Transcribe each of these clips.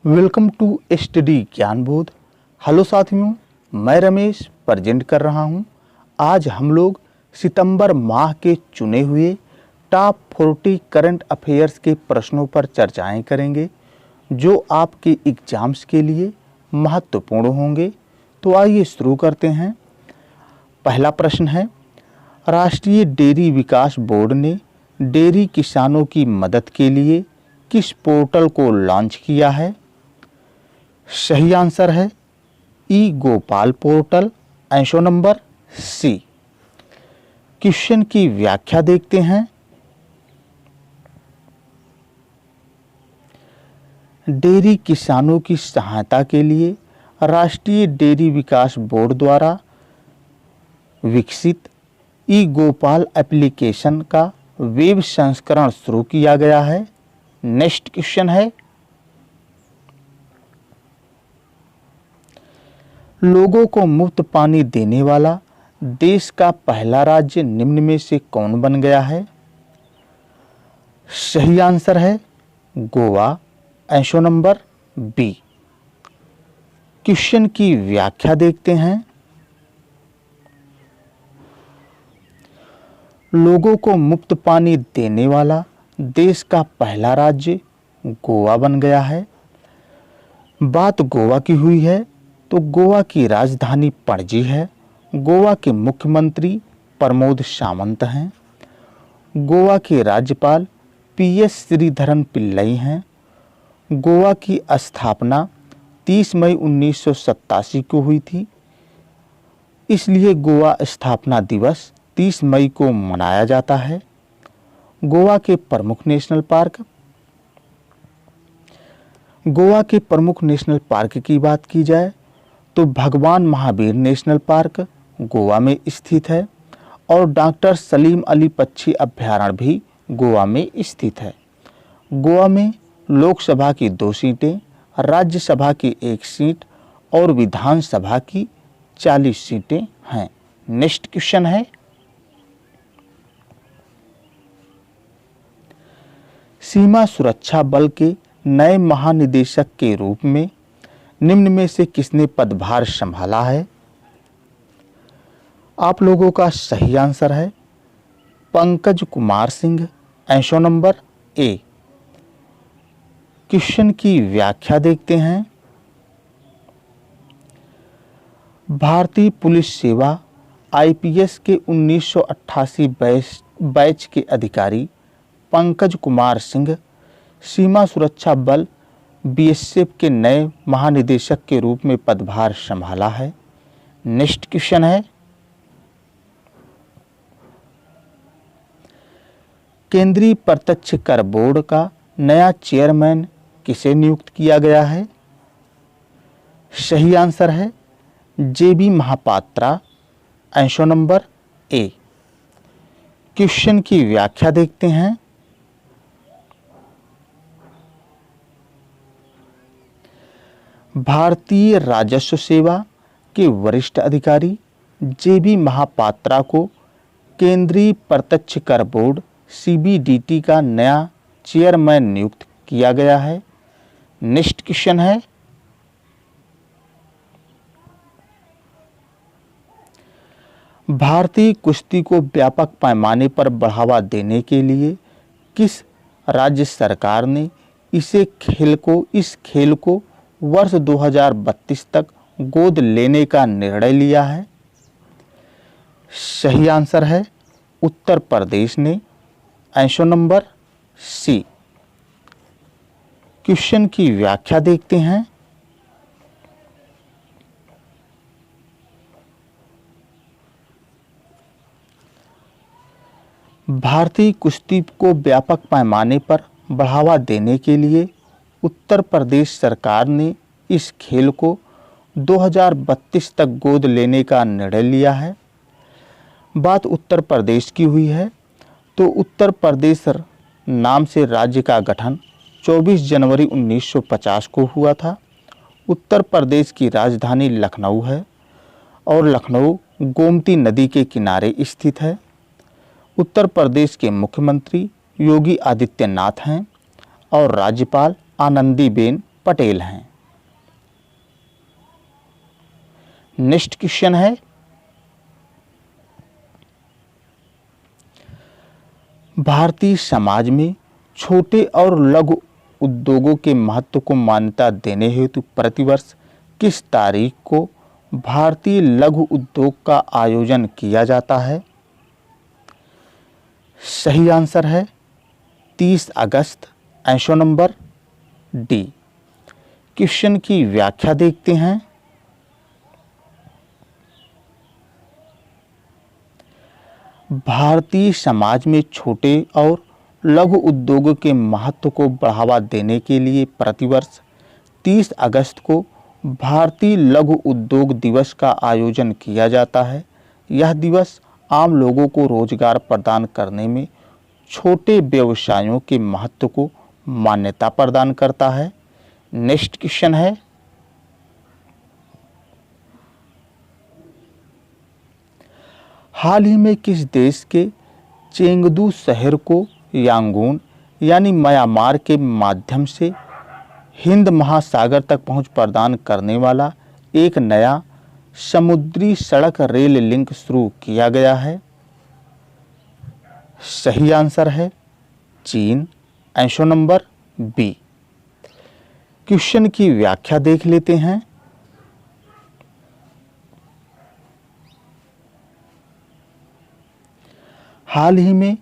Welcome to study Gyanbodh. Hello साथियों, मैं Ramesh present कर रहा हूं। आज हम लोग सितंबर माह के चुने हुए टॉप 40 करंट अफेयर्स के प्रश्नों पर चर्चाएं करेंगे जो आपके एग्जाम्स के लिए महत्वपूर्ण होंगे। तो आइए शुरू करते हैं। पहला प्रश्न है, राष्ट्रीय डेयरी विकास बोर्ड ने डेयरी किसानों की मदद के लिए किस पोर्टल को लॉन्च किया है? सही आंसर है E Gopal portal, answer number C. Question की व्याख्या देखते हैं। डेयरी किसानों की सहायता के लिए राष्ट्रीय डेयरी विकास बोर्ड द्वारा विकसित ई गोपाल एप्लीकेशन का वेब संस्करण शुरू किया गया है। नेक्स्ट क्वेश्चन है, लोगों को मुफ्त पानी देने वाला देश का पहला राज्य निम्न में से कौन बन गया है? सही आंसर है Goa, answer number B. Question की व्याख्या देखते हैं। लोगों को मुफ्त पानी देने वाला देश का पहला राज्य गोवा बन गया है। बात गोवा की हुई है तो गोवा की राजधानी पणजी है। गोवा के मुख्यमंत्री प्रमोद सावंत हैं। गोवा के राज्यपाल पीएस श्रीधरन पिल्लई हैं। गोवा की स्थापना 30 मई 1987 को हुई थी, इसलिए गोवा स्थापना दिवस 30 मई को मनाया जाता है। गोवा के प्रमुख नेशनल पार्क। गोवा के प्रमुख नेशनल पार्क की बात की जाए तो भगवान महावीर नेशनल पार्क गोवा में स्थित है और डॉक्टर सलीम अली पक्षी अभ्यारण्य भी गोवा में स्थित है। गोवा में लोकसभा की 2 सीटें, राज्यसभा की 1 सीट और विधानसभा की 40 सीटें हैं। नेक्स्ट क्वेश्चन है, सीमा सुरक्षा बल के नए महानिदेशक के रूप में निम्न में से किसने पदभार संभाला है? आप लोगों का सही आंसर है Pankaj Kumar Singh, answer number A. Question की व्याख्या देखते हैं। भारतीय पुलिस सेवा आईपीएस के 1988 बैच के अधिकारी पंकज कुमार सिंह सीमा सुरक्षा बल बीएसएफ के नए महानिदेशक के रूप में पदभार संभाला है। नेक्स्ट क्वेश्चन है, केंद्रीय प्रत्यक्ष कर बोर्ड का नया चेयरमैन किसे नियुक्त किया गया है? सही आंसर है JB Mahapatra, answer number A. Question की व्याख्या देखते हैं। भारतीय राजस्व सेवा के वरिष्ठ अधिकारी जेबी महापात्रा को केंद्रीय प्रत्यक्ष कर बोर्ड सीबीडीटी का नया चेयरमैन नियुक्त किया गया है। नेक्स्ट क्वेश्चन है, भारतीय कुश्ती को व्यापक पैमाने पर बढ़ावा देने के लिए किस राज्य सरकार ने इस खेल को वर्ष 2032 तक गोद लेने का निर्णय लिया है? सही आंसर है उत्तर प्रदेश ने, आंसर नंबर सी। क्वेश्चन की व्याख्या देखते हैं। भारतीय कुश्ती को व्यापक पैमाने पर बढ़ावा देने के लिए उत्तर प्रदेश सरकार ने इस खेल को 2032 तक गोद लेने का निर्णय लिया है। बात उत्तर प्रदेश की हुई है तो उत्तर प्रदेश नाम से राज्य का गठन 24 जनवरी 1950 को हुआ था। उत्तर प्रदेश की राजधानी लखनऊ है और लखनऊ गोमती नदी के किनारे स्थित है। उत्तर प्रदेश के मुख्यमंत्री योगी आदित्यनाथ हैं और राज्यपाल आनंदीबेन पटेल हैं। नेक्स्ट क्वेश्चन है, भारतीय समाज में छोटे और लघु उद्योगों के महत्व को मान्यता देने हेतु प्रतिवर्ष किस तारीख को भारतीय लघु उद्योग का आयोजन किया जाता है? सही आंसर है 30 अगस्त, आंसर नंबर डी। क्वेश्चन की व्याख्या देखते हैं। भारतीय समाज में छोटे और लघु उद्योगों के महत्व को बढ़ावा देने के लिए प्रतिवर्ष 30 अगस्त को भारतीय लघु उद्योग दिवस का आयोजन किया जाता है। यह दिवस आम लोगों को रोजगार प्रदान करने में छोटे व्यवसायों के महत्व को मान्यता प्रदान करता है। नेक्स्ट क्वेश्चन है, हाल ही में किस देश के चेंगदू शहर को यांगून यानी म्यांमार के माध्यम से हिंद महासागर तक पहुंच प्रदान करने वाला एक नया समुद्री सड़क रेल लिंक शुरू किया गया है? सही आंसर है चीन, आंसर नंबर बी। क्वेश्चन की व्याख्या देख लेते हैं। हाल ही में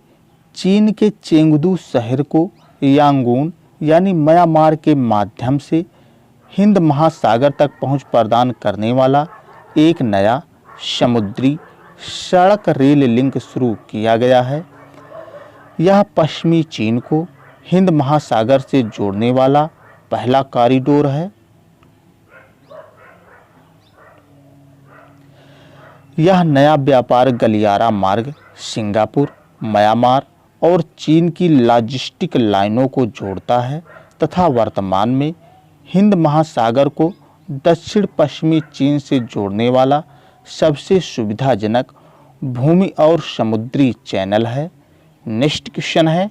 चीन के चेंगदू शहर को यांगून यानी म्यांमार के माध्यम से हिंद महासागर तक पहुंच प्रदान करने वाला एक नया समुद्री सड़क रेल लिंक शुरू किया गया है। यह पश्चिमी चीन को हिंद महासागर से जोड़ने वाला पहला कॉरिडोर है। यह नया व्यापार गलियारा मार्ग सिंगापुर, म्यांमार और चीन की लॉजिस्टिक लाइनों को जोड़ता है तथा वर्तमान में हिंद महासागर को दक्षिण पश्चिमी चीन से जोड़ने वाला सबसे सुविधाजनक भूमि और समुद्री चैनल है। नेक्स्ट क्वेश्चन है,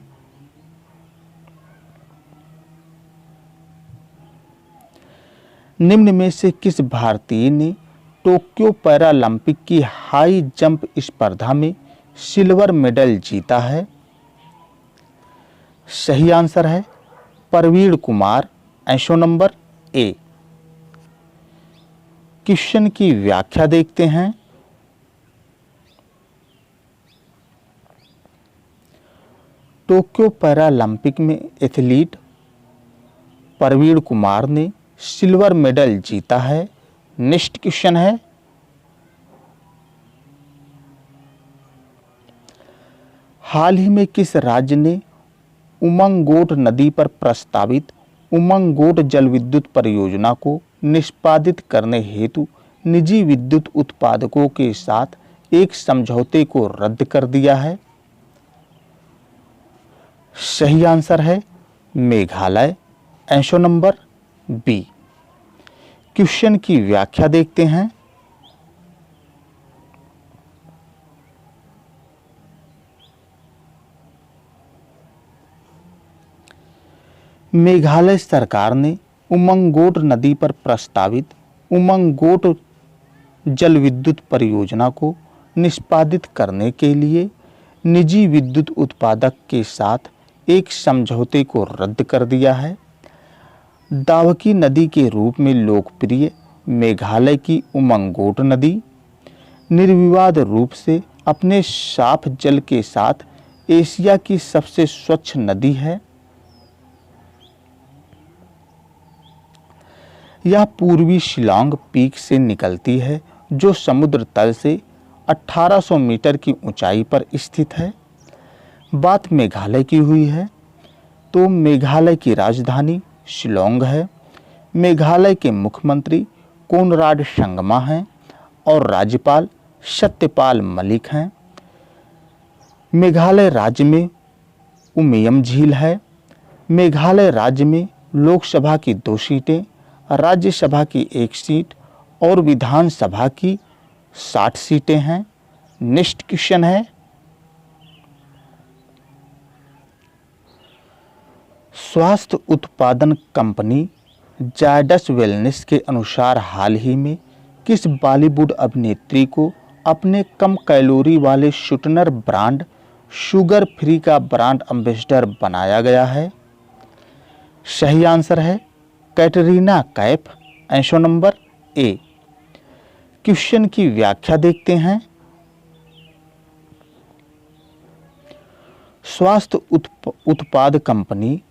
निम्न में से किस भारतीय ने टोक्यो पैरालंपिक की हाई जंप स्पर्धा में सिल्वर मेडल जीता है? सही आंसर है Praveen Kumar, answer number A. Question की व्याख्या देखते हैं। टोक्यो पैरालंपिक में एथलीट प्रवीण कुमार ने सिल्वर मेडल जीता है। नेक्स्ट क्वेश्चन है, हाल ही में किस राज्य ने उमंगोट नदी पर प्रस्तावित उमंगोट जल विद्युत परियोजना को निष्पादित करने हेतु निजी विद्युत उत्पादकों के साथ एक समझौते को रद्द कर दिया है? सही आंसर है Meghalaya, answer number B. Question की व्याख्या देखते हैं। मेघालय सरकार ने उमंगोट नदी पर प्रस्तावित उमंगोट जल विद्युत परियोजना को निष्पादित करने के लिए निजी विद्युत उत्पादक के साथ एक समझौते को रद्द कर दिया है। दावकी नदी के रूप में लोकप्रिय मेघालय की उमंगोट नदी निर्विवाद रूप से अपने साफ जल के साथ एशिया की सबसे स्वच्छ नदी है। यह पूर्वी शिलांग पीक से निकलती है जो समुद्र तल से 1800 मीटर की ऊंचाई पर स्थित है। बात मेघालय की हुई है तो मेघालय की राजधानी शिलांग है। मेघालय के मुख्यमंत्री कोनराड संगमा हैं और राज्यपाल सत्यपाल मलिक हैं। मेघालय राज्य में उमियम झील है। मेघालय राज्य में लोकसभा की 2 सीटें, राज्यसभा की 1 सीट और विधानसभा की 60 सीटें हैं। नेक्स्ट क्वेश्चन है, स्वास्थ्य उत्पादन कंपनी जायडस वेलनेस के अनुसार हाल ही में किस बॉलीवुड अभिनेत्री को अपने कम कैलोरी वाले शूटनर ब्रांड शुगर फ्री का ब्रांड एम्बेसडर बनाया गया है? सही आंसर है Katrina Kaif. Answer number A. Question की व्याख्या देखते हैं। स्वास्थ्य उत्पाद कंपनी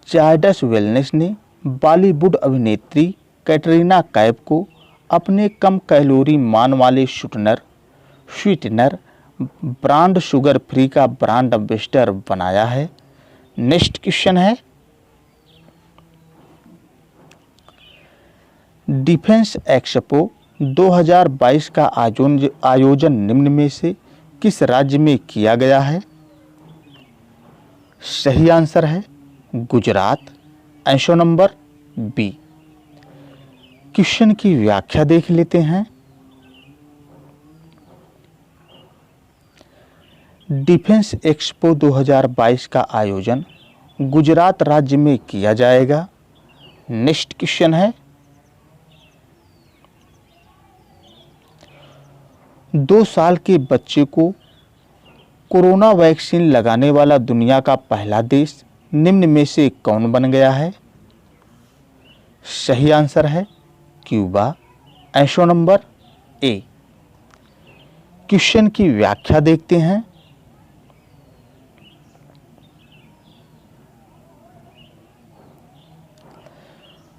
जायडस वेलनेस ने बॉलीवुड अभिनेत्री कैटरीना कैफ को अपने कम कैलोरी मान वाले स्वीटनर ब्रांड शुगर फ्री का ब्रांड एम्बेसडर बनाया है। नेक्स्ट क्वेश्चन है, डिफेंस एक्सपो 2022 का आयोजन निम्न में से किस राज्य में किया गया है? सही आंसर है Gujarat. Answer number B. Question की व्याख्या देख लेते हैं। डिफेंस एक्सपो 2022 का आयोजन गुजरात राज्य में किया जाएगा। नेक्स्ट क्वेश्चन है, 2 साल के बच्चे को कोरोना वैक्सीन लगाने वाला दुनिया का पहला देश निम्न में से कौन बन गया है? सही आंसर है Cuba. Answer number A. Question की व्याख्या देखते हैं।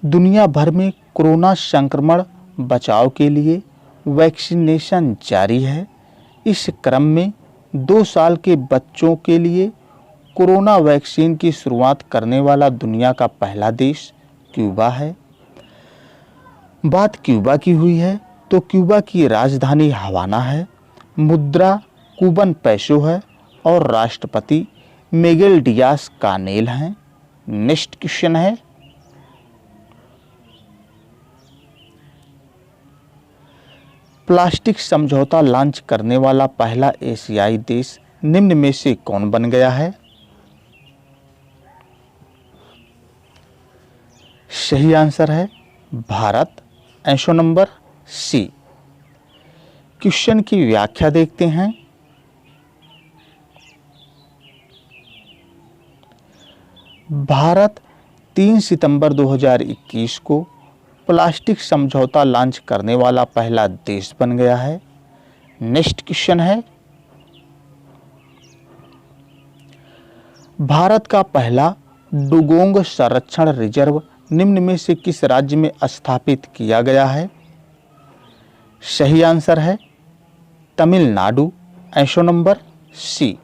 दुनिया भर में कोरोना संक्रमण बचाव के लिए वैक्सीनेशन जारी है। इस क्रम में 2 साल के बच्चों के लिए कोरोना वैक्सीन की शुरुआत करने वाला दुनिया का पहला देश क्यूबा है। बात क्यूबा की हुई है तो क्यूबा की राजधानी हवाना है, मुद्रा क्यूबन पैसो है और राष्ट्रपति मिगेल डियाज कानेल हैं। नेक्स्ट क्वेश्चन है, प्लास्टिक समझौता लॉन्च करने वाला पहला एशियाई देश निम्न में से कौन बन गया है? सही आंसर है Bharat. Answer number C. Question की व्याख्या देखते हैं। भारत 3 सितंबर 2021 को प्लास्टिक समझौता लॉन्च करने वाला पहला देश बन गया है। नेक्स्ट क्वेश्चन है, भारत का पहला डुगोंग संरक्षण रिजर्व निम्न में से किस राज्य में स्थापित किया गया है? सही आंसर है Tamil Nadu. Answer number C.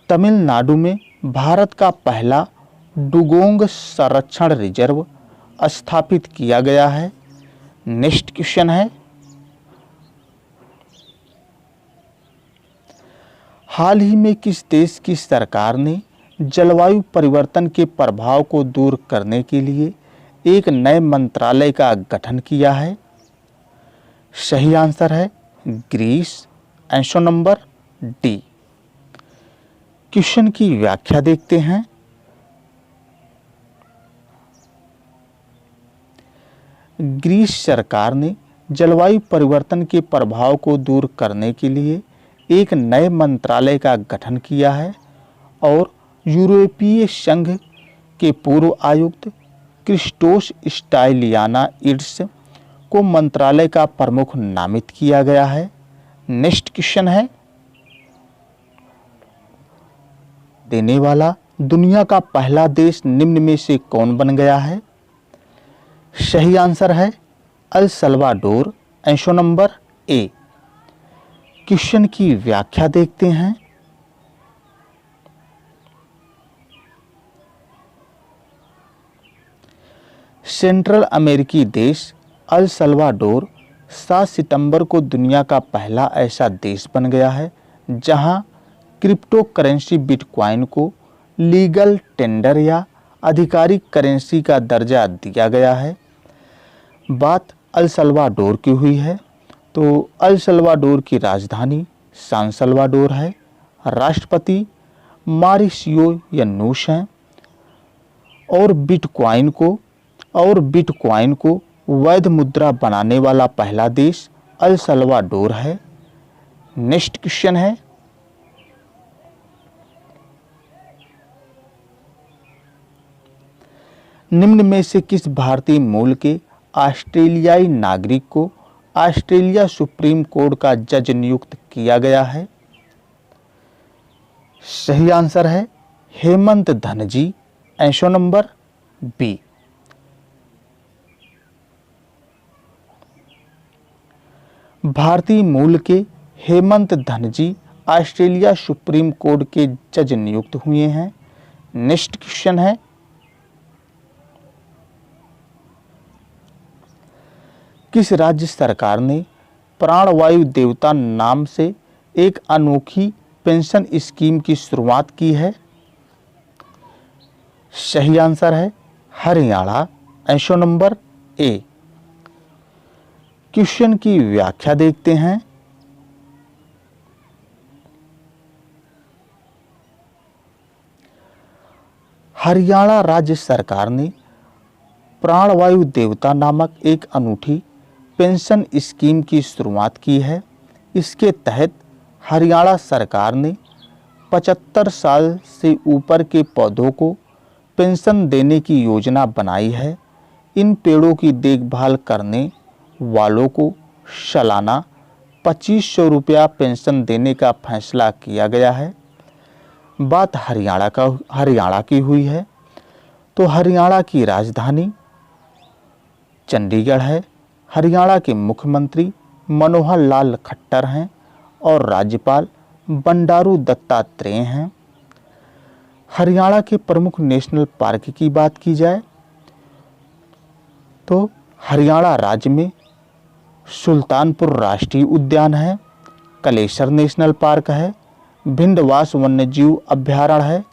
Tamil Nadu में भारत का पहला डुगोंग संरक्षण रिजर्व स्थापित किया गया है। नेक्स्ट क्वेश्चन है, हाल ही में किस देश की सरकार ने जलवायु परिवर्तन के प्रभाव को दूर करने के लिए एक नए मंत्रालय का गठन किया है? सही आंसर है Greece. Answer number D. Question की व्याख्या देखते हैं। ग्रीस सरकार ने जलवायु परिवर्तन के प्रभाव को दूर करने के लिए एक नए मंत्रालय का गठन किया है और यूरोपीय संघ के पूर्व आयुक्त क्रिस्टोस स्टाइलियानाइड्स को मंत्रालय का प्रमुख नामित किया गया है। नेक्स्ट क्वेश्चन है, देने वाला दुनिया का पहला देश निम्न में से कौन बन गया है? सही आंसर है El Salvador. Answer number A. Question की व्याख्या देखते हैं। सेंट्रल अमेरिकी देश अल सल्वाडोर 7 सितंबर को दुनिया का पहला ऐसा देश बन गया है जहां क्रिप्टो करेंसी बिटकॉइन को लीगल टेंडर या आधिकारिक करेंसी का दर्जा दिया गया है। बात अल सल्वाडोर की हुई है तो अल सल्वाडोर की राजधानी सान सल्वाडोर है। राष्ट्रपति मॉरिशियो या नूश हैं। और बिटकॉइन को वैध मुद्रा बनाने वाला पहला देश अल सल्वाडोर है। नेक्स्ट क्वेश्चन है, निम्न में से किस भारतीय मूल के ऑस्ट्रेलियाई नागरिक को ऑस्ट्रेलिया सुप्रीम कोर्ट का जज नियुक्त किया गया है? सही आंसर है Hemant Dhanji, answer number B. भारतीय मूल के Hemant Dhanji Australia supreme court के जज नियुक्त हुए हैं। नेक्स्ट क्वेश्चन है, किस राज्य सरकार ने प्राणवायु देवता नाम से एक अनोखी पेंशन स्कीम की शुरुआत की है? सही आंसर है Haryana, answer number A. Question की व्याख्या देखते हैं। हरियाणा राज्य सरकार ने प्राणवायु देवता नामक एक अनूठी पेंशन स्कीम की शुरुआत की है। इसके तहत हरियाणा सरकार ने 75 साल से ऊपर के पौधों को पेंशन देने की योजना बनाई है। इन पेड़ों की देखभाल करने वालों को सालाना 2500 रुपया पेंशन देने का फैसला किया गया है। बात हरियाणा की हुई है तो हरियाणा की राजधानी चंडीगढ़ है। हरियाणा के मुख्यमंत्री मनोहर लाल खट्टर हैं और राज्यपाल बंडारू दत्तात्रेय हैं। हरियाणा के प्रमुख नेशनल पार्क की बात की जाए तो हरियाणा राज्य में सुल्तानपुर राष्ट्रीय उद्यान है, कलेसर नेशनल पार्क है, भिंडवास वन्यजीव अभ्यारण्य है,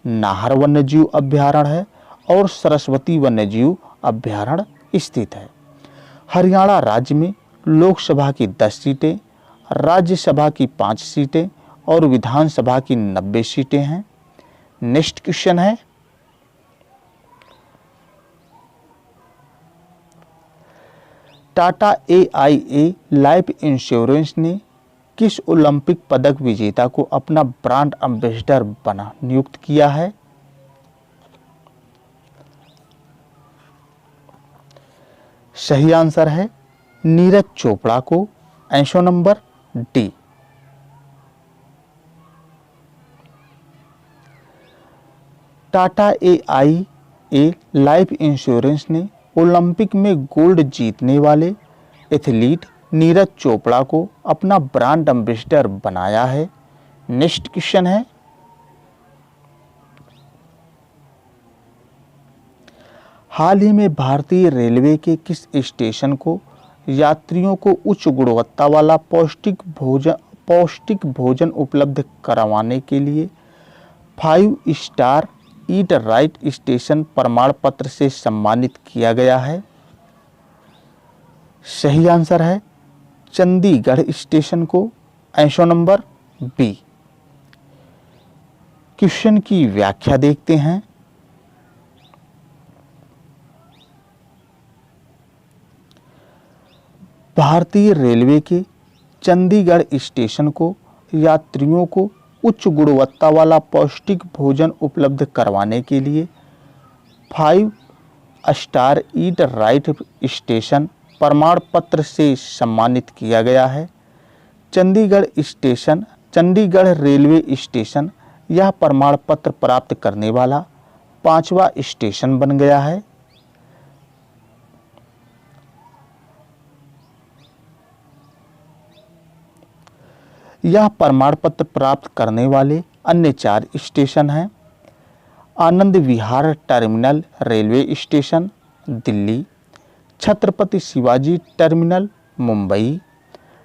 नाहर वन्यजीव अभ्यारण्य है और सरस्वती वन्यजीव अभ्यारण्य स्थित है। हरियाणा राज्य में लोकसभा की 10 सीटें, राज्यसभा की 5 सीटें और विधानसभा की 90 सीटें हैं। नेक्स्ट क्वेश्चन है, टाटा AIA लाइफ इंश्योरेंस ने किस ओलंपिक पदक विजेता को अपना ब्रांड एम्बेसडर बना नियुक्त किया है? सही आंसर है नीरज चोपड़ा को, answer number D. Tata AIA life insurance ने ओलंपिक में गोल्ड जीतने वाले एथलीट नीरज चोपड़ा को अपना ब्रांड एम्बेसडर बनाया है। नेक्स्ट क्वेश्चन है, हाल ही में भारतीय रेलवे के किस स्टेशन को यात्रियों को उच्च गुणवत्ता वाला पौष्टिक भोजन उपलब्ध करवाने के लिए 5 स्टार ईट राइट स्टेशन प्रमाण पत्र से सम्मानित किया गया है? सही आंसर है चंडीगढ़ स्टेशन को, आंसर नंबर बी। क्वेश्चन की व्याख्या देखते हैं। भारतीय रेलवे के चंडीगढ़ स्टेशन को यात्रियों को उच्च गुणवत्ता वाला पौष्टिक भोजन उपलब्ध करवाने के लिए 5 स्टार ईट राइट स्टेशन प्रमाण पत्र से सम्मानित किया गया है। चंडीगढ़ रेलवे स्टेशन यह प्रमाण पत्र प्राप्त करने वाला 5वां स्टेशन बन गया है। यह प्रमाण पत्र प्राप्त करने वाले अन्य 4 स्टेशन हैं: Anand Vihar terminal railway station Delhi, Chhatrapati Shivaji terminal Mumbai,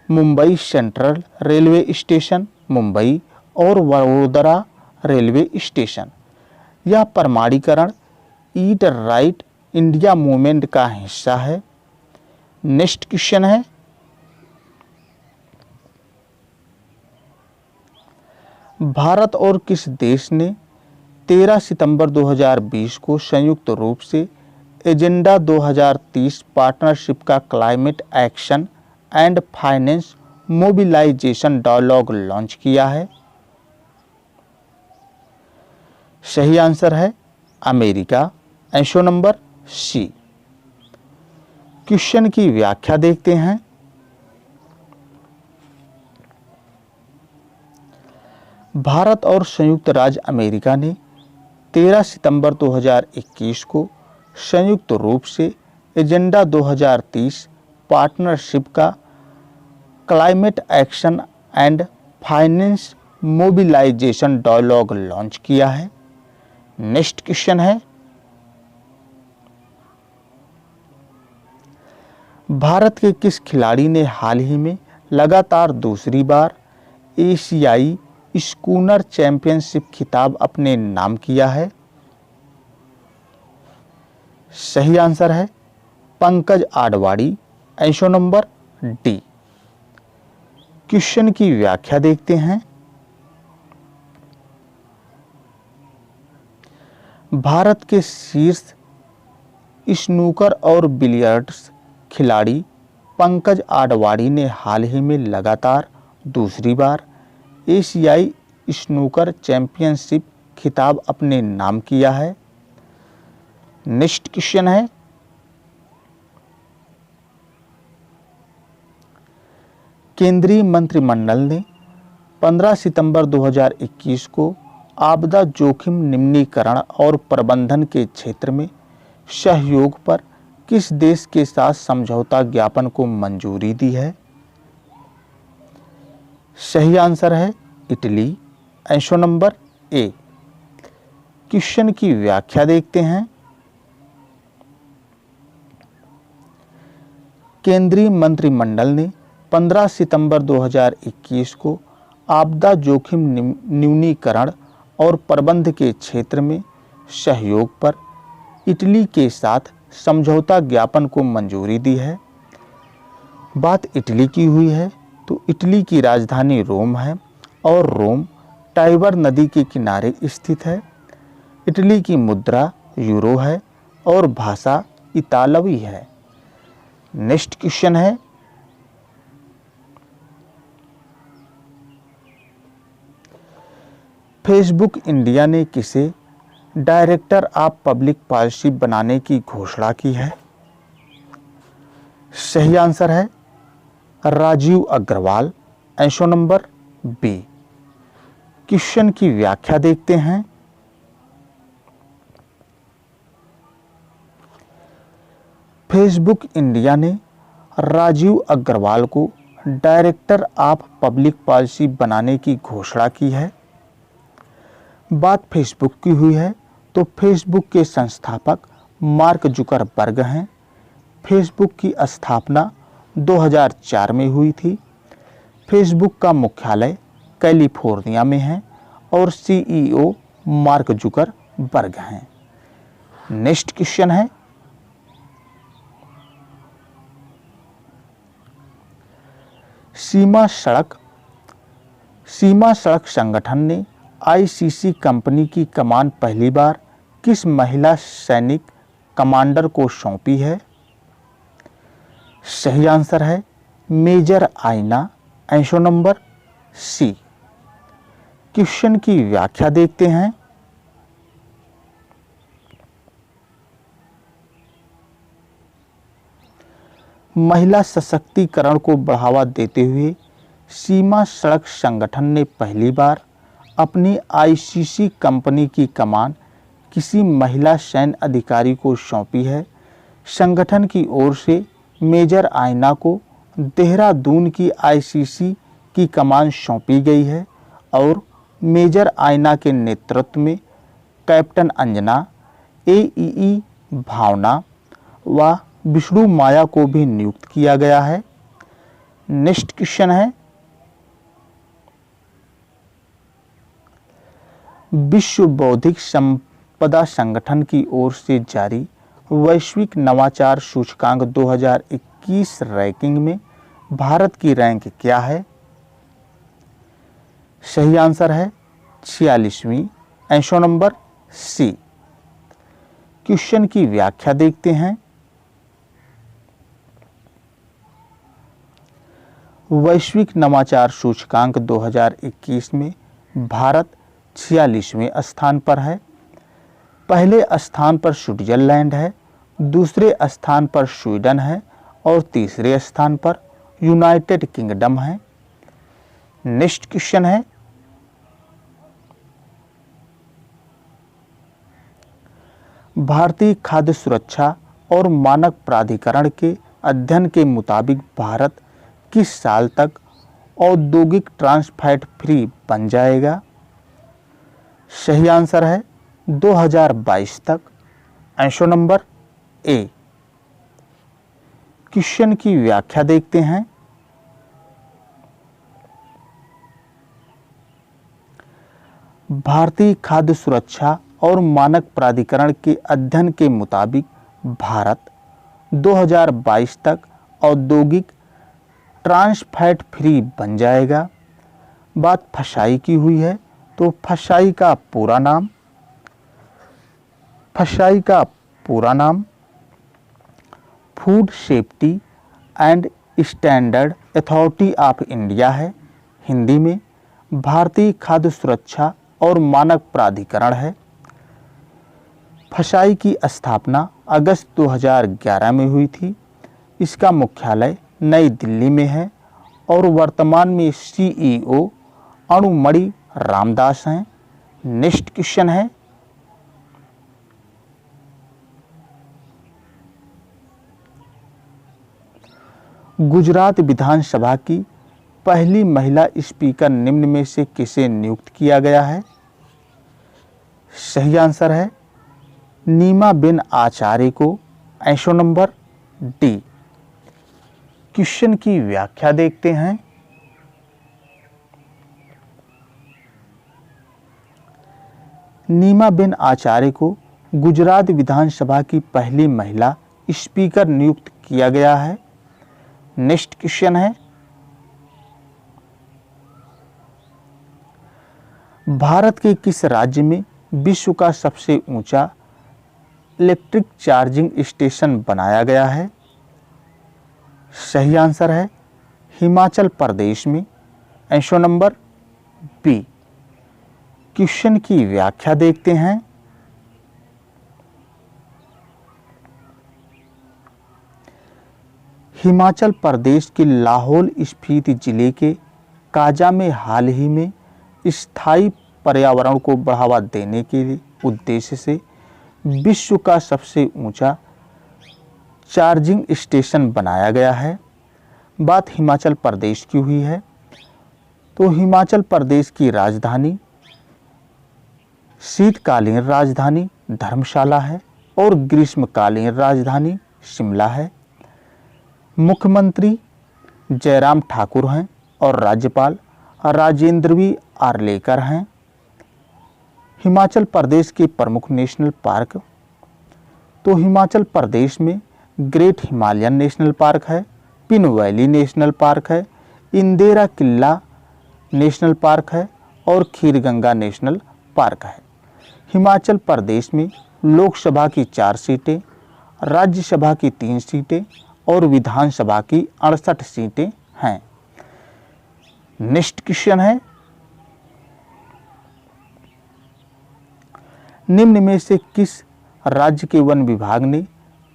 Mumbai central railway station Mumbai और वडोदरा रेलवे स्टेशन। यह प्रमाणीकरण ईट राइट इंडिया मूवमेंट का हिस्सा है। नेक्स्ट क्वेश्चन है, भारत और किस देश ने 13 सितंबर 2020 को संयुक्त रूप से एजेंडा 2030 पार्टनरशिप का climate action and finance mobilisation dialogue launch किया है? सही आंसर है America. Answer number C. Question की व्याख्या देखते हैं। भारत और संयुक्त राज्य अमेरिका ने 13 सितंबर 2021 को संयुक्त रूप से एजेंडा 2030 पार्टनरशिप का climate action and finance mobilisation dialogue launch किया है। नेक्स्ट क्वेश्चन है, भारत के किस खिलाड़ी ने हाल ही में लगातार दूसरी बार एशियाई स्कूनर चैंपियनशिप खिताब अपने नाम किया है? सही आंसर है Pankaj Advani. Answer number D. Question की व्याख्या देखते हैं। भारत के शीर्ष स्नूकर और बिलियर्ड्स खिलाड़ी पंकज आडवाणी ने हाल ही में लगातार दूसरी बार एशियाई स्नूकर चैंपियनशिप खिताब अपने नाम किया है। नेक्स्ट क्वेश्चन है, केंद्रीय मंत्रिमंडल ने 15 सितंबर 2021 को आपदा जोखिम निम्नीकरण और प्रबंधन के क्षेत्र में सहयोग पर किस देश के साथ समझौता ज्ञापन को मंजूरी दी है? सही आंसर है Italy. Answer number A. Question की व्याख्या देखते हैं। केंद्रीय मंत्रिमंडल ने 15 सितंबर 2021 को आपदा जोखिम न्यूनीकरण और प्रबंधन के क्षेत्र में सहयोग पर इटली के साथ समझौता ज्ञापन को मंजूरी दी है। बात इटली की हुई है तो इटली की राजधानी रोम है और रोम टाइबर नदी के किनारे स्थित है। इटली की मुद्रा यूरो है और भाषा इतालवी है। नेक्स्ट क्वेश्चन है, फेसबुक इंडिया ने किसे डायरेक्टर ऑफ पब्लिक पॉलिसी बनाने की घोषणा की है? सही आंसर है Rajeev Agarwal. Answer number B. Question की व्याख्या देखते हैं। फेसबुक इंडिया ने राजीव अग्रवाल को डायरेक्टर ऑफ पब्लिक पॉलिसी बनाने की घोषणा की है। बात फेसबुक की हुई है तो फेसबुक के संस्थापक मार्क जुकरबर्ग हैं। फेसबुक की स्थापना 2004 में हुई थी। फेसबुक का मुख्यालय कैलिफोर्निया में है और सीईओ मार्क जुकरबर्ग हैं। नेक्स्ट क्वेश्चन है, सीमा सड़क संगठन ने आईसीसी कंपनी की कमान पहली बार किस महिला सैनिक कमांडर को सौंपी है? सही आंसर है मेजर आयना। Answer number C. क्वेश्चन की व्याख्या देखते हैं। महिला सशक्तिकरण को बढ़ावा देते हुए सीमा सड़क संगठन ने पहली बार अपनी आईसीसी कंपनी की कमान किसी महिला सैन्य अधिकारी को सौंपी है। संगठन की ओर से मेजर आयना को देहरादून की आईसीसी की कमान सौंपी गई है और मेजर आयना के नेतृत्व में कैप्टन अंजना, एईई भावना व विष्णु माया को भी नियुक्त किया गया है। नेक्स्ट क्वेश्चन है, विश्व बौद्धिक संपदा संगठन की ओर से जारी वैश्विक नवाचार सूचकांक 2021 रैंकिंग में भारत की रैंक क्या है? सही आंसर है 46वीं। Answer number C. क्वेश्चन की व्याख्या देखते हैं। वैश्विक नवाचार सूचकांक 2021 में भारत 46वें स्थान पर है। पहले स्थान पर स्विट्जरलैंड है, दूसरे स्थान पर स्वीडन है और तीसरे स्थान पर यूनाइटेड किंगडम है। नेक्स्ट क्वेश्चन है, भारतीय खाद्य सुरक्षा और मानक प्राधिकरण के अध्ययन के मुताबिक भारत किस साल तक औद्योगिक ट्रांस फैट फ्री बन जाएगा? सही आंसर है 2022 तक। Answer number A. क्वेश्चन की व्याख्या देखते हैं। भारतीय खाद्य सुरक्षा और मानक प्राधिकरण के अध्ययन के मुताबिक भारत 2022 तक औद्योगिक ट्रांस फैट फ्री बन जाएगा। बात फसाई की हुई है, तो फसाई का पूरा नाम food safety and standard authority of India है। हिंदी में भारतीय खाद्य सुरक्षा और मानक प्राधिकरण है। फसाई की स्थापना अगस्त 2011 में हुई थी। इसका मुख्यालय नई दिल्ली में है और वर्तमान में सीईओ अणुमणि रामदास हैं। नेक्स्ट क्वेश्चन है, गुजरात विधानसभा की पहली महिला स्पीकर निम्न में से किसे नियुक्त किया गया है? सही आंसर है नीमाबेन आचार्य को। Answer number D. क्वेश्चन की व्याख्या देखते हैं। नीमाबेन आचार्य को गुजरात विधानसभा की पहली महिला स्पीकर नियुक्त किया गया है। नेक्स्ट क्वेश्चन है, भारत के किस राज्य में विश्व का सबसे ऊंचा इलेक्ट्रिक चार्जिंग स्टेशन बनाया गया है? सही आंसर है हिमाचल प्रदेश में। Answer number B. क्वेश्चन की व्याख्या देखते हैं। हिमाचल प्रदेश के लाहौल स्पीति जिले के काजा में हाल ही में स्थायी पर्यावरण को बढ़ावा देने के लिए उद्देश्य से विश्व का सबसे ऊंचा चार्जिंग स्टेशन बनाया गया है। बात हिमाचल प्रदेश की हुई है, तो हिमाचल प्रदेश की राजधानी शीतकालीन राजधानी धर्मशाला है और ग्रीष्मकालीन राजधानी शिमला है। मुख्यमंत्री जयराम ठाकुर हैं और राज्यपाल राजेंद्रवी आर्लेकर हैं। हिमाचल प्रदेश के प्रमुख नेशनल पार्क, तो हिमाचल प्रदेश में ग्रेट हिमालयन नेशनल पार्क है, पिन वैली नेशनल पार्क है, इंदिरा किला नेशनल पार्क है और खीरगंगा नेशनल पार्क है। हिमाचल प्रदेश में लोकसभा की 4 सीटें, राज्यसभा की 3 सीटें और विधानसभा की 68 सीटें हैं। नेक्स्ट क्वेश्चन है, निम्न में से किस राज्य के वन विभाग ने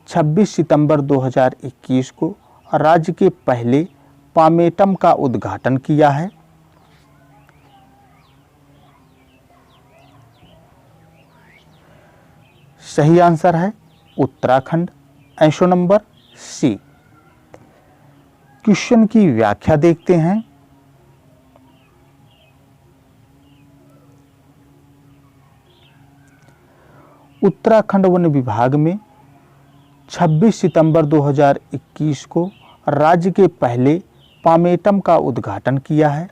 26 सितंबर 2021 को राज्य के पहले पामेटम का उद्घाटन किया है? सही आंसर है Uttarakhand. Answer number C. Question की व्याख्या देखते हैं। उत्तराखंड वन विभाग में 26 सितंबर 2021 को राज्य के पहले पामेटम का उद्घाटन किया है।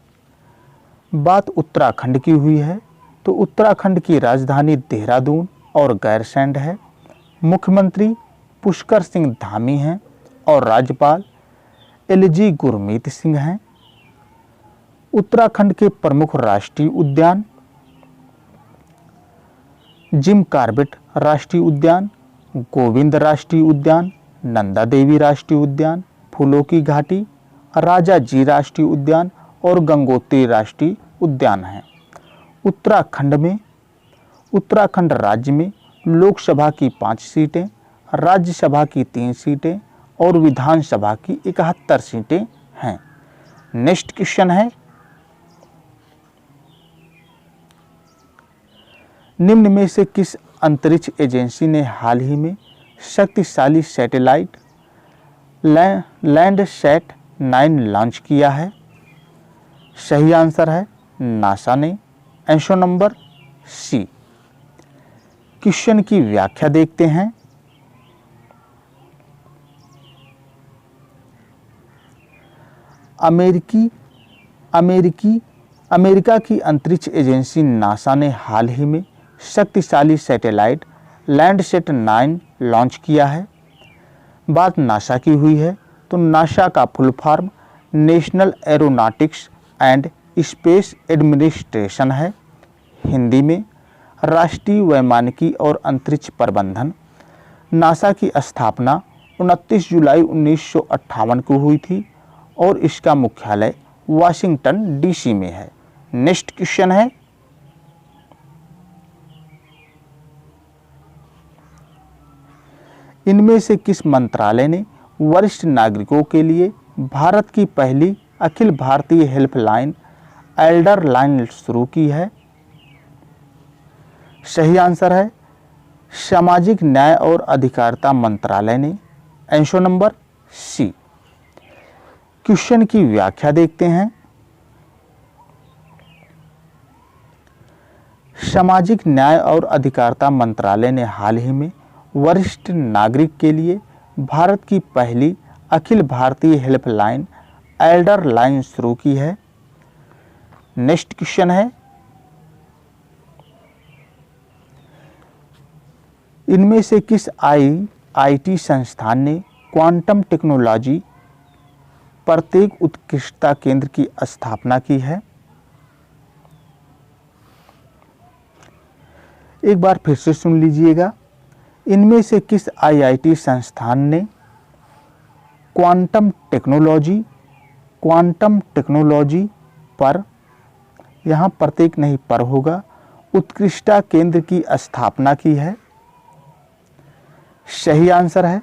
बात उत्तराखंड की हुई है, तो उत्तराखंड की राजधानी देहरादून और गैरसैंण है। मुख्यमंत्री पुष्कर सिंह धामी हैं और राज्यपाल एलजी गुरमीत सिंह हैं। उत्तराखंड के प्रमुख राष्ट्रीय उद्यान जिम कॉर्बेट राष्ट्रीय उद्यान, गोविंद राष्ट्रीय उद्यान, नंदा देवी राष्ट्रीय उद्यान, फूलों की घाटी, राजा जी राष्ट्रीय उद्यान और गंगोत्री राष्ट्रीय उद्यान हैं। उत्तराखंड राज्य में लोकसभा की 5 सीटें, राज्यसभा की 3 सीटें और विधानसभा की 71 सीटें हैं। नेक्स्ट क्वेश्चन है, निम्न में से किस अंतरिक्ष एजेंसी ने हाल ही में शक्तिशाली सैटेलाइट लैंडसैट 9 लॉन्च किया है? सही आंसर है नासा ने। Answer number C. क्वेश्चन की व्याख्या देखते हैं। अमेरिका की अंतरिक्ष एजेंसी नासा ने हाल ही में शक्तिशाली सैटेलाइट लैंडसैट 9 लॉन्च किया है। बात नासा की हुई है तो नासा का full form national aeronautics and space administration है, हिंदी में राष्ट्रीय वैमानिकी और अंतरिक्ष प्रबंधन। नासा की स्थापना 29 जुलाई 1958 को हुई थी और इसका मुख्यालय वाशिंगटन डीसी में है। नेक्स्ट क्वेश्चन है, इनमें से किस मंत्रालय ने वरिष्ठ नागरिकों के लिए भारत की पहली Akhil Bharatiya helpline Elder line शुरू की है? सही आंसर है सामाजिक न्याय और अधिकारिता मंत्रालय ने। Answer number C. क्वेश्चन की व्याख्या देखते हैं। सामाजिक न्याय और अधिकारिता मंत्रालय ने हाल ही में वरिष्ठ नागरिक के लिए भारत की पहली Akhil Bharatiya helpline Elder line शुरू की है। नेक्स्ट क्वेश्चन है, इनमें से किस आईआईटी संस्थान ने क्वांटम टेक्नोलॉजी प्रत्येक उत्कृष्टता केंद्र की स्थापना की है? एक बार फिर से सुन लीजिएगा। इनमें से किस आईआईटी संस्थान ने क्वांटम टेक्नोलॉजी पर, यहाँ प्रत्येक नहीं पर होगा, उत्कृष्टता केंद्र की स्थापना की है? सही आंसर है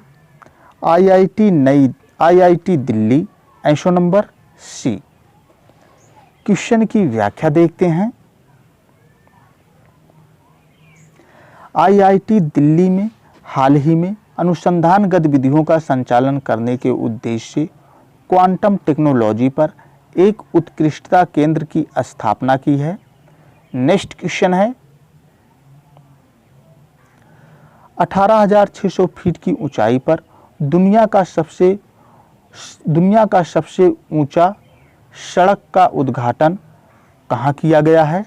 IIT Delhi. Answer number C. Question की व्याख्या देखते हैं। आईआईटी दिल्ली में हाल ही में अनुसंधान गतिविधियों का संचालन करने के उद्देश्य से क्वांटम टेक्नोलॉजी पर एक उत्कृष्टता केंद्र की स्थापना की है। नेक्स्ट क्वेश्चन है, 18,600 फीट की ऊंचाई पर दुनिया का सबसे ऊंचा सड़क का उद्घाटन कहाँ किया गया है?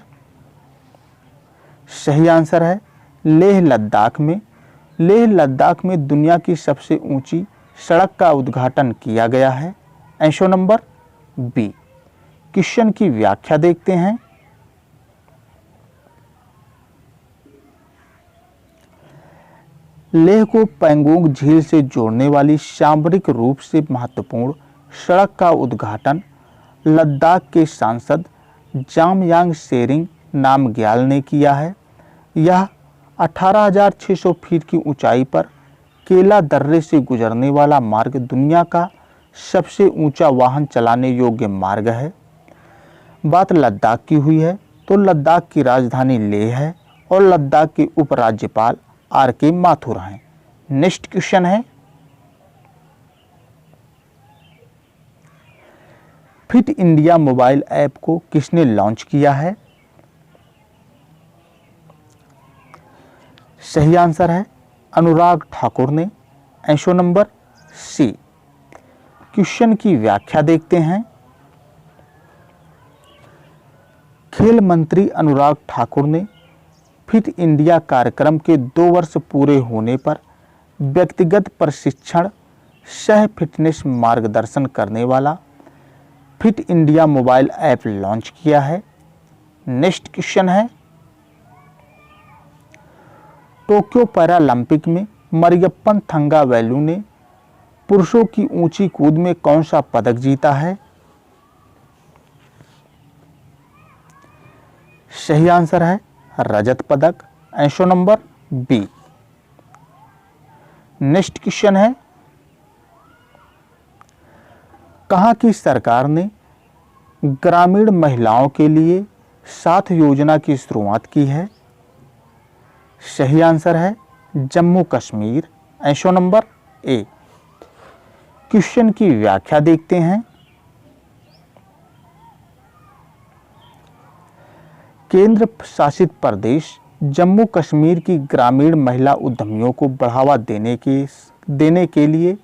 सही आंसर है लेह लद्दाख में दुनिया की सबसे ऊंची सड़क का उद्घाटन किया गया है। Answer number B. क्वेश्चन की व्याख्या देखते हैं। लेह को पैंगोंग झील से जोड़ने वाली सामरिक रूप से महत्वपूर्ण सड़क का उद्घाटन लद्दाख के सांसद जामयांग सेरिंग नामग्याल ने किया है। यह 18,600 फीट की ऊंचाई पर केला दर्रे से गुजरने वाला मार्ग दुनिया का सबसे ऊंचा वाहन चलाने योग्य मार्ग है। बात लद्दाख की हुई है तो लद्दाख की राजधानी लेह है और लद्दाख के उपराज्यपाल आर.के. माथुर हैं। नेक्स्ट क्वेश्चन है, फिट इंडिया मोबाइल ऐप को किसने लॉन्च किया है? सही आंसर है अनुराग ठाकुर ने। Answer number C. क्वेश्चन की व्याख्या देखते हैं। खेल मंत्री अनुराग ठाकुर ने फिट इंडिया कार्यक्रम के 2 वर्ष पूरे होने पर व्यक्तिगत प्रशिक्षण सह फिटनेस मार्गदर्शन करने वाला fit India mobile app launch किया है। नेक्स्ट क्वेश्चन है, टोक्यो पैरालंपिक में मरियप्पन थंगावेलु ने पुरुषों की ऊंची कूद में कौन सा पदक जीता है? सही आंसर है रजत पदक, answer number B. Next question है, कहां की सरकार ने ग्रामीण महिलाओं के लिए 7 योजना की शुरुआत की है? सही आंसर है Jammu Kashmir, answer number A. Question की व्याख्या देखते हैं। केंद्र शासित प्रदेश जम्मू कश्मीर की ग्रामीण महिला उद्यमियों को बढ़ावा देने के लिए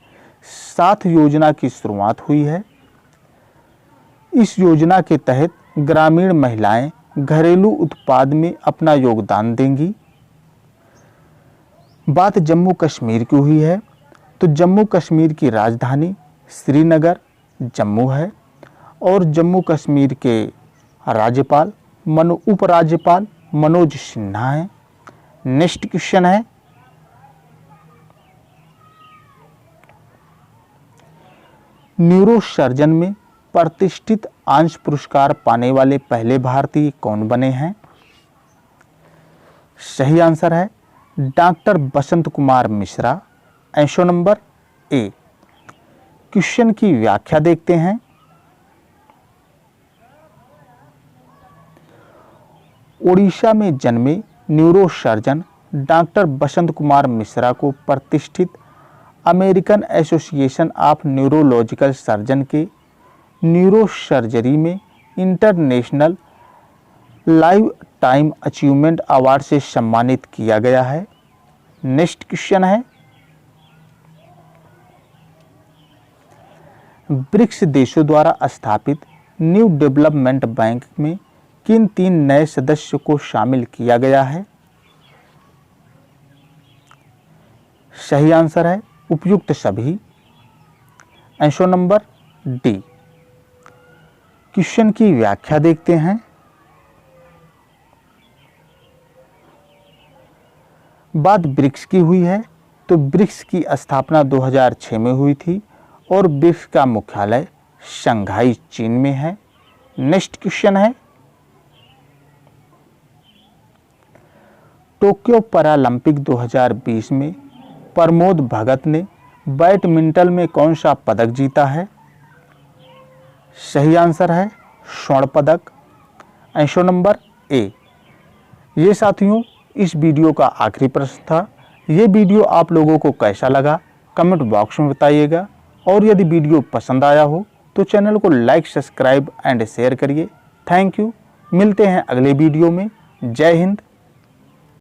7 योजना की शुरुआत हुई है। इस योजना के तहत ग्रामीण महिलाएं घरेलू उत्पाद में अपना योगदान देंगी। बात जम्मू कश्मीर की हुई है तो जम्मू कश्मीर की राजधानी श्रीनगर जम्मू है और जम्मू कश्मीर के राज्यपाल उपराज्यपाल मनोज सिन्हा हैं। नेक्स्ट क्वेश्चन है, न्यूरोसर्जन में प्रतिष्ठित आंश पुरस्कार पाने वाले पहले भारतीय कौन बने हैं? सही आंसर है doctor Basant Kumar Mishra, answer number A. Question की व्याख्या देखते हैं। ओडिशा में जन्मे न्यूरोसर्जन डॉक्टर बसंत कुमार मिश्रा को प्रतिष्ठित American association of neurological surgeon के न्यूरोसर्जरी में international life time achievement award से सम्मानित किया गया है। नेक्स्ट क्वेश्चन है, ब्रिक्स देशों द्वारा स्थापित न्यू डेवलपमेंट बैंक में किन 3 नए सदस्यों को शामिल किया गया है? सही आंसर है उपयुक्त सभी, आंसर नंबर डी। क्वेश्चन की व्याख्या देखते हैं। बात ब्रिक्स की हुई है तो ब्रिक्स की स्थापना 2006 में हुई थी और ब्रिक्स का मुख्यालय शंघाई चीन में है। नेक्स्ट क्वेश्चन है, टोक्यो पैरालंपिक 2020 में प्रमोद भगत ने बैडमिंटन में कौन सा पदक जीता है? सही आंसर है स्वर्ण पदक, आंसर नंबर ए। ये साथियों इस वीडियो का आखिरी प्रश्न था। ये वीडियो आप लोगों को कैसा लगा कमेंट बॉक्स में बताइएगा और यदि वीडियो पसंद आया हो तो चैनल को लाइक, सब्सक्राइब एंड शेयर करिए। Thank you. मिलते हैं अगले वीडियो में। जय हिंद,